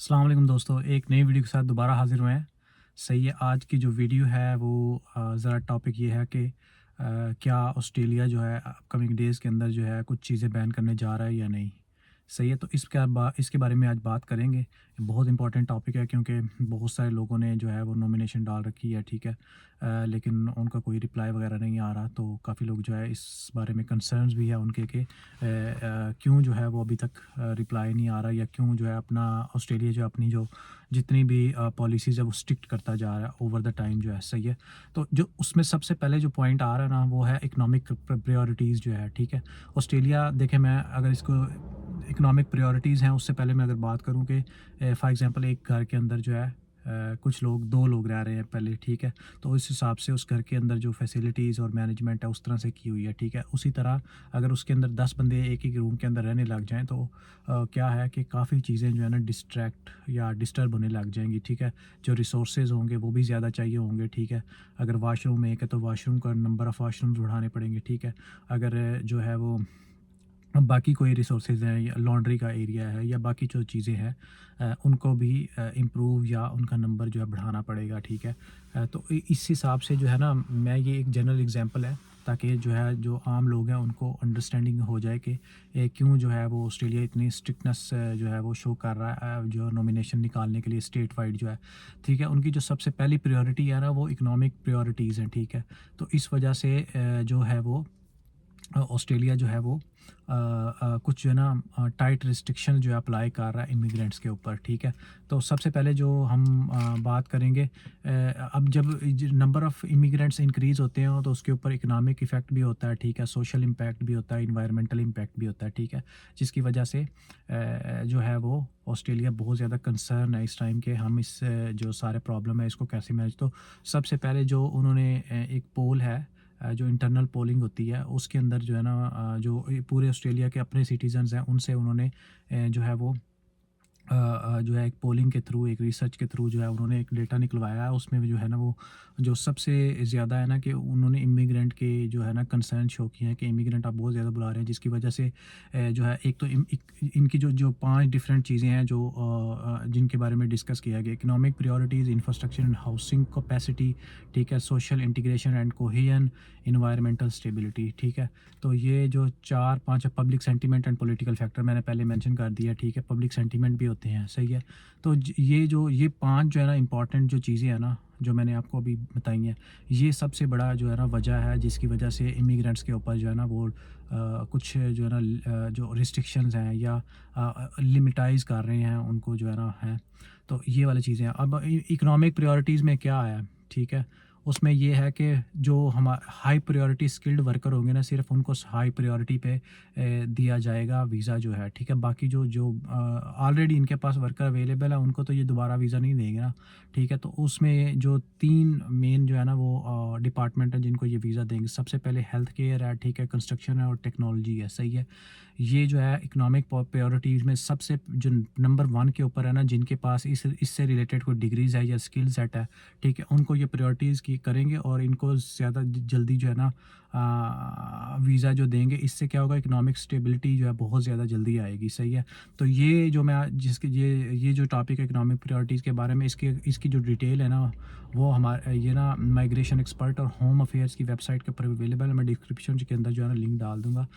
अस्सलाम वालेकुम दोस्तों, एक नई वीडियो के साथ दोबारा हाज़िर हुए हैं। सही है, आज की जो वीडियो है वो ज़रा टॉपिक ये है कि क्या ऑस्ट्रेलिया जो है अपकमिंग डेज़ के अंदर जो है कुछ चीज़ें बैन करने जा रहा है या नहीं? सही है, तो इसके बारे में आज बात करेंगे। बहुत इंपॉर्टेंट टॉपिक है क्योंकि बहुत सारे लोगों ने जो है वो नॉमिनेशन डाल रखी है, ठीक है। लेकिन उनका कोई रिप्लाई वगैरह नहीं आ रहा, तो काफ़ी लोग जो है इस बारे में कंसर्न्स भी है उनके कि क्यों जो है वो अभी तक रिप्लाई नहीं आ रहा, या क्यों जो है अपना ऑस्ट्रेलिया जो अपनी जो जितनी भी पॉलिसीज़ है वो स्ट्रिक्ट करता जा रहा है ओवर द टाइम जो है। सही है, तो जो उसमें सबसे पहले जो पॉइंट आ रहा है ना वो है इकोनॉमिक प्रायोरिटीज़ जो है, ठीक है। ऑस्ट्रेलिया देखें, मैं अगर इसको इकोनॉमिक प्रायोरिटीज़ हैं उससे पहले मैं अगर बात करूँ कि फॉर एग्ज़ाम्पल एक घर के अंदर जो है कुछ लोग 2 लोग रह रहे हैं पहले, ठीक है। तो उस हिसाब से उस घर के अंदर जो फैसिलिटीज़ और मैनेजमेंट है उस तरह से की हुई है, ठीक है। उसी तरह अगर उसके अंदर 10 बंदे एक ही रूम के अंदर रहने लग जाएँ तो क्या है कि काफ़ी चीज़ें जो है ना डिस्ट्रैक्ट या डिस्टर्ब होने लग जाएँगी, ठीक है। जो रिसोर्सेज़ होंगे वो भी ज़्यादा चाहिए होंगे, ठीक है। अगर वाशरूम एक है तो वाशरूम का नंबर ऑफ़ वाशरूम्स बढ़ाने पड़ेंगे, ठीक है। अगर जो है वो बाकी कोई रिसोर्सेज हैं या लॉन्ड्री का एरिया है या बाकी जो चीज़ें हैं उनको भी इम्प्रूव या उनका नंबर जो है बढ़ाना पड़ेगा, ठीक है। तो इस हिसाब से जो है ना, मैं ये एक जनरल एग्जांपल है ताकि जो है जो आम लोग हैं उनको अंडरस्टैंडिंग हो जाए कि क्यों जो है वो ऑस्ट्रेलिया इतनी स्ट्रिक्टनेस जो है वो शो कर रहा है जो नॉमिनेशन निकालने के लिए स्टेट वाइड जो है, ठीक है। उनकी जो सबसे पहली प्रायोरिटी है ना वो इकोनॉमिक प्रायोरिटीज़ हैं, ठीक है। तो इस वजह से जो है वो ऑस्ट्रेलिया जो है वो कुछ जो है ना टाइट रिस्ट्रिक्शन जो है अप्लाई कर रहा है इमिग्रेंट्स के ऊपर, ठीक है। तो सबसे पहले जो हम बात करेंगे, अब जब नंबर ऑफ़ इमिग्रेंट्स इंक्रीज़ होते हैं तो उसके ऊपर इकोनॉमिक इफ़ेक्ट भी होता है, ठीक है। सोशल इम्पैक्ट भी होता है, इन्वायरमेंटल इम्पैक्ट भी होता है, ठीक है। जिसकी वजह से जो है वो ऑस्ट्रेलिया बहुत ज़्यादा कंसर्न है इस टाइम के हम इस जो सारे प्रॉब्लम है इसको कैसे मैनेज। तो सबसे पहले जो उन्होंने एक पोल है, जो इंटरनल पोलिंग होती है उसके अंदर जो है ना जो पूरे ऑस्ट्रेलिया के अपने सिटीजन्स हैं उनसे उन्होंने जो है वो जो है एक पोलिंग के थ्रू, एक रिसर्च के थ्रू जो है उन्होंने एक डेटा निकलवाया है। उसमें भी जो है ना वो जो सबसे ज़्यादा है ना कि उन्होंने इमिग्रेंट के जो है ना कंसर्न शो किए हैं कि इमिग्रेंट आप बहुत ज़्यादा बुला रहे हैं, जिसकी वजह से जो है एक तो इनकी जो जो 5 डिफरेंट चीज़ें हैं जो जिनके बारे में डिस्कस किया गया। Economic priorities, infrastructure and housing capacity, ठीक है। Social integration and cohesion, environmental stability, ठीक है। तो ये जो 4-5 public sentiment and political factor मैंने पहले मेंशन कर दिया, ठीक है। पब्लिक सेंटिमेंट भी होते हैं, सही है। तो ये 5 जो है ना इम्पॉर्टेंट जो चीज़ें हैं ना, जो मैंने आपको अभी बताई हैं, ये सबसे बड़ा जो है ना वजह है जिसकी वजह से इमिग्रेंट्स के ऊपर जो है ना वो कुछ जो है ना जो रिस्ट्रिक्शंस हैं या लिमिटाइज़ कर रहे हैं उनको जो है ना है। तो ये वाली चीज़ें हैं। अब इकोनॉमिक प्रायोरिटीज़ में क्या आया, ठीक है। उसमें ये है कि जो हाई प्रायोरिटी स्किल्ड वर्कर होंगे ना, सिर्फ़ उनको हाई प्रायोरिटी पे दिया जाएगा वीज़ा जो है, ठीक है। बाकी जो जो ऑलरेडी इनके पास वर्कर अवेलेबल है उनको तो ये दोबारा वीज़ा नहीं देंगे ना, ठीक है। तो उसमें जो 3 मेन जो है ना वो डिपार्टमेंट है जिनको ये वीज़ा देंगे। सबसे पहले हेल्थ केयर है, ठीक है, कंस्ट्रक्शन है और टेक्नोलॉजी है, सही है। ये जो है इकोनॉमिक प्रायोरिटीज़ में सबसे जो नंबर 1 के ऊपर है ना, जिनके पास इससे रिलेटेड कोई डिग्रीज़ है या स्किल सेट है, ठीक है, उनको ये प्रायोरिटीज़ की करेंगे और इनको ज़्यादा जल्दी जो है ना वीज़ा जो देंगे। इससे क्या होगा, इकोनॉमिक स्टेबिलिटी जो है बहुत ज़्यादा जल्दी आएगी, सही है। तो ये जो मैं जिसके ये जो टॉपिक है इकोनॉमिक प्रायोरिटीज़ के बारे में, इसकी जो डिटेल है ना वो हमारे ये ना माइग्रेशन एक्सपर्ट और होम अफेयर्स की वेबसाइट के ऊपर अवेलेबल है। मैं डिस्क्रिप्शन के अंदर जो है ना लिंक डाल दूँगा।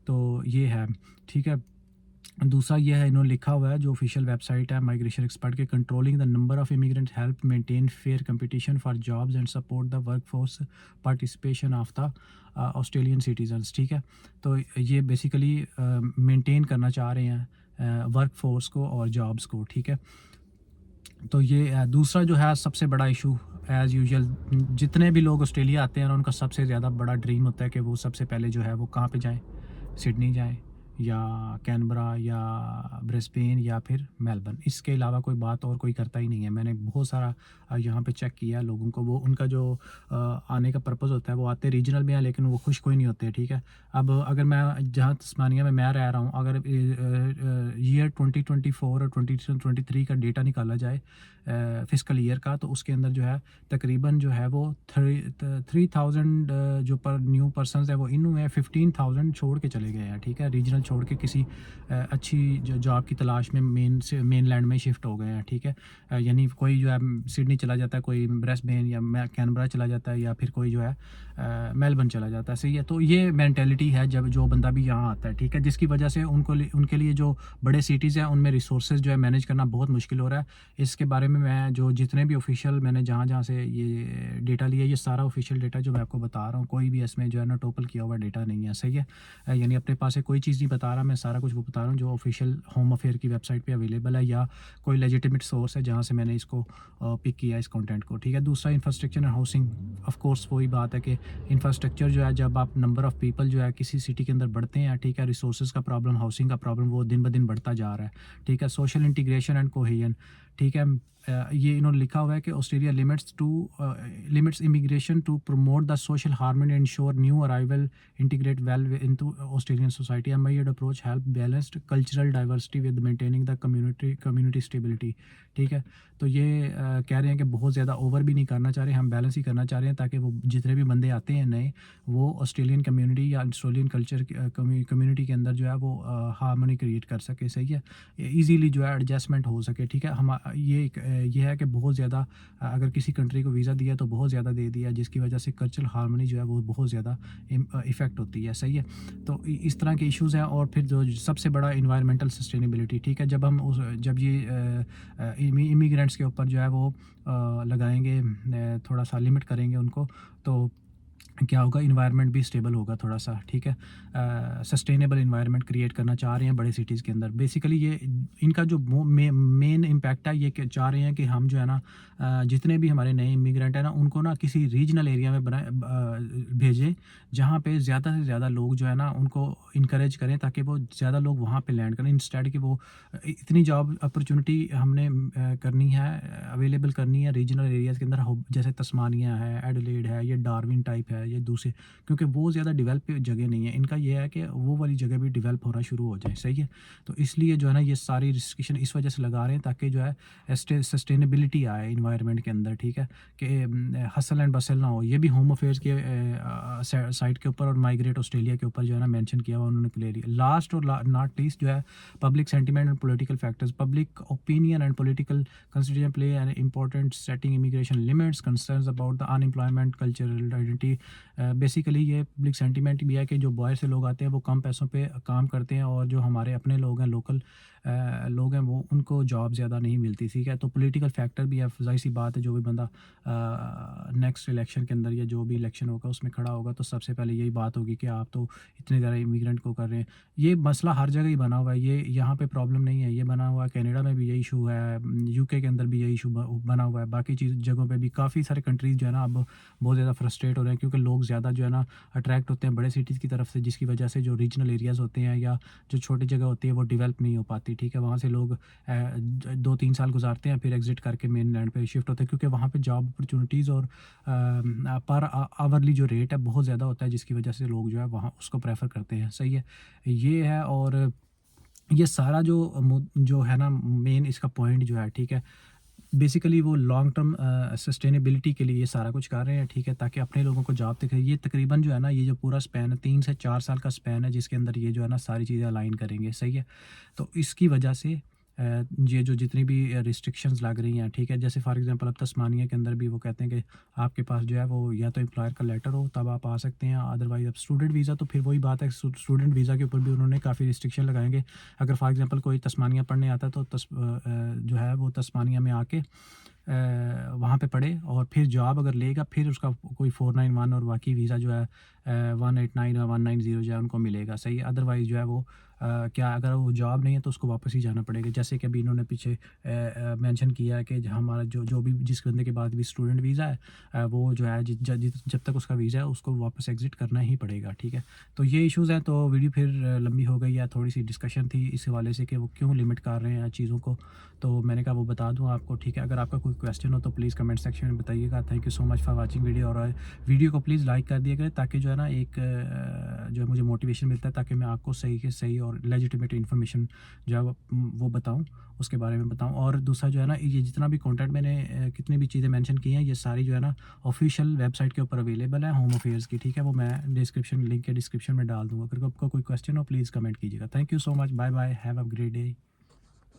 तो ये है, ठीक है। दूसरा ये है, इन्होंने लिखा हुआ है जो ऑफिशियल वेबसाइट है माइग्रेशन एक्सपर्ट के, controlling the number of immigrant help maintain fair competition for jobs and support the workforce participation of the Australian citizens, ठीक है। तो ये बेसिकली मेंटेन करना चाह रहे हैं वर्कफोर्स को और जॉब्स को, ठीक है। तो ये दूसरा जो है सबसे बड़ा इशू, एज़ यूजुअल जितने भी लोग ऑस्ट्रेलिया आते हैं ना उनका सबसे ज़्यादा बड़ा ड्रीम होता है कि वो सबसे पहले जो है वो कहाँ पे जाएँ, सिडनी जाएँ या कैनबरा या ब्रिस्बेन या फिर मेलबर्न। इसके अलावा कोई बात और कोई करता ही नहीं है। मैंने बहुत सारा यहाँ पे चेक किया लोगों को, वो उनका जो आने का पर्पज़ होता है वो आते रीजनल में है लेकिन वो खुश कोई नहीं होते, ठीक है। अब अगर मैं जहाँ तस्मानिया में मैं रह रहा हूँ, अगर ईयर 2024 और 2023 का डेटा निकाला जाए फिस्कल ईयर का, तो उसके अंदर जो है तकरीबन जो है वो 3000 जो पर न्यू पर्सनस है वो इन हुए हैं, 15,000 छोड़ के चले गए हैं, ठीक है, रीजनल छोड़ के किसी अच्छी जॉब की तलाश में मेन लैंड में शिफ्ट हो गए हैं, ठीक है। यानी कोई जो है सिडनी चला जाता है, कोई ब्रिस्बेन या कैनबरा चला जाता है, या फिर कोई जो है मेलबर्न चला जाता है, सही है। तो ये मेंटेलिटी है जब जो बंदा भी यहाँ आता है, ठीक है, जिसकी वजह से उनके लिए जो बड़े सिटीज़ हैं उनमें रिसोर्सेज जो है मैनेज करना बहुत मुश्किल हो रहा है। इसके बारे में मैं जो जितने भी ऑफिशियल मैंने जहाँ से ये डेटा लिया, ये सारा ऑफिशियल डेटा जो मैं आपको बता रहा हूँ, कोई भी इसमें जो है ना टोपल किया हुआ डेटा नहीं है, सही है। यानी अपने पास से कोई चीज़ नहीं बता रहा, मैं सारा कुछ वो बता रहा हूँ जो ऑफिशियल होम अफेयर की वेबसाइट पे अवेलेबल है, या कोई लेजिटिमेट सोर्स है जहाँ से मैंने इसको पिक किया इस कंटेंट को, ठीक है। दूसरा infrastructure and housing, of course वही बात है कि इंफ्रास्ट्रक्चर जो है, जब आप नंबर ऑफ़ पीपल जो है किसी सिटी के अंदर बढ़ते हैं, ठीक है, रिसोर्सेज का प्रॉब्लम, हाउसिंग का प्रॉब्लम वो दिन ब दिन बढ़ता जा रहा है, ठीक है। सोशल इंटीग्रेशन एंड कोहेजन, ठीक है। ये इन्होंने लिखा हुआ है कि Australia limits immigration to promote the social harmony and ensure new arrival integrate well into Australian society. Embed approach help balanced cultural diversity with maintaining the community stability, ठीक है। तो ये कह रहे हैं कि बहुत ज़्यादा ओवर भी नहीं करना चाह रहे, हम बैलेंस ही करना चाह रहे हैं, ताकि वो जितने भी बंदे आते हैं नए, वो ऑस्ट्रेलियन कम्युनिटी या ऑस्ट्रेलियन कल्चर कम्युनिटी के अंदर जो है वो हार्मनी क्रिएट कर सके, सही है, ईजीली जो है एडजस्टमेंट हो सके, ठीक है। हम ये है कि बहुत ज़्यादा अगर किसी कंट्री को वीज़ा दिया तो बहुत ज़्यादा दे दिया, जिसकी वजह से कल्चरल हार्मनी जो है वो बहुत ज़्यादा इफ़ेक्ट होती है, सही है। तो इस तरह के इश्यूज़ हैं। और फिर जो सबसे बड़ा इन्वायरमेंटल सस्टेनेबिलिटी, ठीक है। जब ये इमिग्रेंट्स के ऊपर जो है वो लगाएंगे, थोड़ा सा लिमिट करेंगे उनको, तो क्या होगा, इन्वायरमेंट भी स्टेबल होगा थोड़ा सा, ठीक है। सस्टेनेबल इन्वायरमेंट क्रिएट करना चाह रहे हैं बड़े सिटीज़ के अंदर। बेसिकली ये इनका जो मेन इम्पैक्ट है, ये चाह रहे हैं कि हम जो है ना जितने भी हमारे नए इमिग्रेंट हैं ना, उनको ना किसी रीजनल एरिया में भेजें, जहाँ पे ज़्यादा से ज़्यादा लोग जो है ना उनको इनकरेज करें, ताकि वो ज़्यादा लोग वहाँ पे लैंड करें, इंस्टेड कि वो इतनी जॉब अपॉर्चुनिटी हमने करनी है, अवेलेबल करनी है रीजनल एरियाज़ के अंदर, जैसे तस्मानिया है, एडिलेड है, ये डार्विन टाइप है, ये दूसरे, क्योंकि वो ज़्यादा डेवलप जगह नहीं है। इनका ये है कि वो वाली जगह भी डेवलप होना शुरू हो जाए, सही है। तो इसलिए जो है ना ये सारी रिस्ट्रिक्शन इस वजह से लगा रहे हैं, ताकि जो है सस्टेनेबिलिटी आए इन्वायरमेंट के अंदर, ठीक है, कि हसल एंड बसल ना हो। ये भी होम अफेयर्स के साइट के ऊपर और माइग्रेट ऑस्ट्रेलिया के ऊपर जो है ना मेंशन किया हुआ उन्होंने क्लियरली। लास्ट और नॉट लीस्ट जो है public sentiment and political factors, public opinion and political consideration play an important setting immigration limits, concerns about the unemployment, cultural identity. Basically ये पब्लिक सेंटिमेंट भी है कि जो बाहर से लोग आते हैं वो कम पैसों पे काम करते हैं, और जो हमारे अपने लोग हैं, लोकल लोग हैं, वो उनको जॉब ज़्यादा नहीं मिलती, ठीक है। तो पॉलिटिकल फैक्टर भी है, ज़ाहिर सी बात है, जो भी बंदा नेक्स्ट इलेक्शन के अंदर या जो भी इलेक्शन होगा उसमें खड़ा होगा, तो सबसे पहले यही बात होगी कि आप तो इतने ज़्यादा इमिग्रेंट को कर रहे हैं। ये मसला हर जगह ही बना हुआ है, ये यहाँ पे प्रॉब्लम नहीं है, ये बना हुआ है कनाडा में भी यही इशू है, यूके के अंदर भी यही इशू बना हुआ है, बाकी जगहों पे भी काफ़ी सारे कंट्रीज़ जो है ना अब बहुत ज़्यादा फ्रस्ट्रेट हो रहे हैं, क्योंकि लोग ज़्यादा जो है ना अट्रैक्ट होते हैं बड़े सिटीज़ की तरफ से, जिसकी वजह से जो रीजनल एरियाज़ होते हैं या जो छोटी जगह होती है वो डेवलप नहीं हो पाती, ठीक है। वहाँ से लोग 2-3 साल गुजारते हैं, फिर एग्जिट करके मेन लैंड पे शिफ्ट होते हैं, क्योंकि वहाँ पे जॉब अपॉर्चुनिटीज़ और पर आवरली जो रेट है बहुत ज़्यादा होता है, जिसकी वजह से लोग जो है वहाँ उसको प्रेफर करते हैं, सही है। ये है, और ये सारा जो है ना मेन इसका पॉइंट जो है, ठीक है, बेसिकली वो लॉन्ग टर्म सस्टेनेबिलिटी के लिए ये सारा कुछ कर रहे हैं, ठीक है, ताकि अपने लोगों को जॉब दिखे। ये तकरीबन जो है ना ये जो पूरा स्पैन है 3 से 4 साल का स्पैन है, जिसके अंदर ये जो है ना सारी चीज़ें अलाइन करेंगे, सही है। तो इसकी वजह से ये जो जितनी भी रिस्ट्रिक्शंस लग रही हैं, ठीक है, जैसे फॉर एग्जांपल अब तस्मानिया के अंदर भी वो कहते हैं कि आपके पास जो है वो या तो एम्प्लॉयर का लेटर हो तब आप आ सकते हैं, अदरवाइज अब स्टूडेंट वीज़ा, तो फिर वही बात है, स्टूडेंट वीज़ा के ऊपर भी उन्होंने काफ़ी रिस्ट्रिक्शन लगाएंगे। अगर फॉर एग्जांपल कोई तस्मानिया पढ़ने आता है तो जो है वो तस्मानिया में आके वहाँ पे पढ़े, और फिर जॉब अगर लेगा फिर उसका कोई 491 और बाकी वीज़ा जो है 189 या 190 जो है उनको मिलेगा, सही है। अदरवाइज़ जो है वो क्या अगर वो जॉब नहीं है तो उसको वापस ही जाना पड़ेगा। जैसे कि अभी इन्होंने पीछे मेंशन किया है कि हमारा जो भी जिस बंदे के बाद भी स्टूडेंट वीज़ा है वो जो है जब तक उसका वीज़ा है उसको वापस एग्ज़िट करना ही पड़ेगा, ठीक है। तो ये इश्यूज़ हैं। तो वीडियो फिर लंबी हो गई, या थोड़ी सी डिस्कशन थी इस हवाले से कि वो क्यों लिमिट कर रहे हैं चीज़ों को, तो मैंने कहा वो बता दूँ आपको, ठीक है। अगर आपका कोई क्वेश्चन हो तो प्लीज़ कमेंट सेक्शन में बताइएगा। Thank you so much for watching video, और वीडियो को प्लीज़ लाइक कर दिया करें, ताकि जो है ना एक जो है मुझे मोटिवेशन मिलता है, ताकि मैं आपको सही के सही और लेजिटिमेट इन्फॉर्मेशन जो है वो बताऊँ, उसके बारे में बताऊँ। और दूसरा जो है ना, ये जितना भी कंटेंट मैंने कितनी भी चीज़ें मेंशन की हैं, ये सारी जो है ना ऑफिशियल वेबसाइट के ऊपर अवेलेबल है, होम अफेयर्स की, ठीक है। वो मैं डिस्क्रिप्शन लिंक के डिस्क्रिप्शन में डाल दूँगा। अगर आपका कोई क्वेश्चन हो प्लीज़ कमेंट कीजिएगा। Thank you so much, bye bye, have a great day.